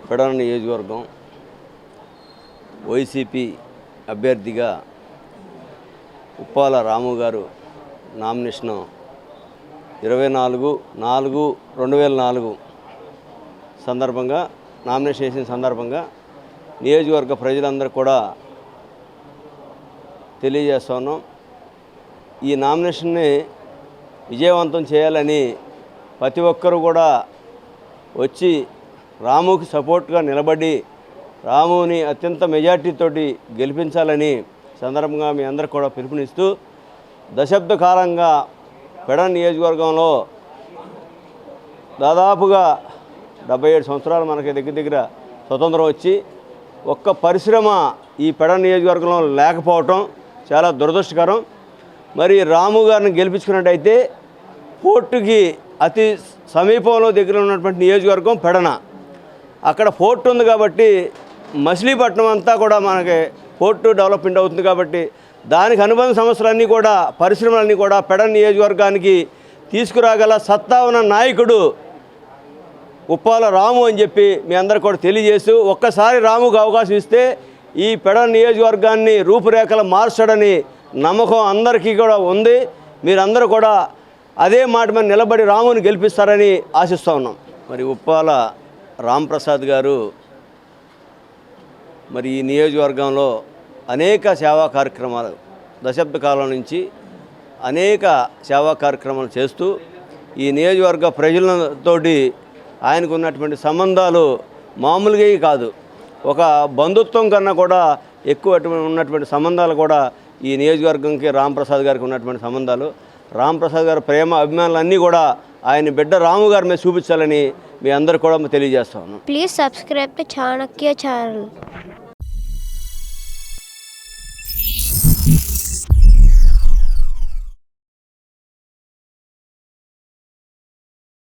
పెడన నియోజకవర్గం వైసీపీ అభ్యర్థిగా ఉప్పాల రాము గారు నామినేషన్ 24/4/2004 సందర్భంగా నామినేషన్ చేసిన సందర్భంగా నియోజకవర్గ ప్రజలందరూ కూడా తెలియజేస్తున్నాం. ఈ నామినేషన్ని విజయవంతం చేయాలని ప్రతి ఒక్కరూ కూడా వచ్చి రాముకి సపోర్ట్గా నిలబడి రాముని అత్యంత మెజార్టీతోటి గెలిపించాలని సందర్భంగా మీ అందరికి కూడా పిలుపునిస్తూ దశాబ్ద కాలంగా పెడన నియోజకవర్గంలో దాదాపుగా 77 సంవత్సరాలు మనకి దగ్గర స్వతంత్రం వచ్చి ఒక్క పరిశ్రమ ఈ పెడన నియోజకవర్గంలో లేకపోవటం చాలా దురదృష్టకరం. మరి రాము గారిని గెలిపించుకున్నట్టయితే పోర్టుకి అతి సమీపంలో దగ్గర ఉన్నటువంటి నియోజకవర్గం పెడన. అక్కడ పోర్టు ఉంది కాబట్టి మచిలీపట్నం అంతా కూడా మనకి పోర్టు డెవలప్మెంట్ అవుతుంది కాబట్టి దానికి అనుబంధ సంస్థలన్నీ కూడా పరిశ్రమలన్నీ కూడా పెడన నియోజకవర్గానికి తీసుకురాగల సత్తా ఉన్న నాయకుడు ఉప్పాల రాము అని చెప్పి మీ అందరు కూడా తెలియజేస్తూ ఒక్కసారి రాముకు అవకాశం ఇస్తే ఈ పెడన నియోజకవర్గాన్ని రూపురేఖలు మార్చడని నమ్మకం అందరికీ కూడా ఉంది. మీరందరూ కూడా అదే మాట మీద నిలబడి రాముని గెలిపిస్తారని ఆశిస్తూ ఉన్నాం. మరి ఉప్పాల రాంప్రసాద్ గారు మరి ఈ నియోజకవర్గంలో అనేక సేవా కార్యక్రమాలు దశాబ్ద కాలం నుంచి అనేక సేవా కార్యక్రమాలు చేస్తూ ఈ నియోజకవర్గ ప్రజలతోటి ఆయనకు ఉన్నటువంటి సంబంధాలు మామూలుగా కాదు, ఒక బంధుత్వం కన్నా కూడా ఎక్కువ ఉన్నటువంటి సంబంధాలు కూడా ఈ నియోజకవర్గంకి రాంప్రసాద్ గారికి ఉన్నటువంటి సంబంధాలు. రాంప్రసాద్ గారి ప్రేమ అభిమానులన్నీ కూడా ఆయన బిడ్డ రాము గారి మీద చూపించాలని మీ అందరు కూడా తెలియజేస్తాను. Please subscribe to Chanakya channel.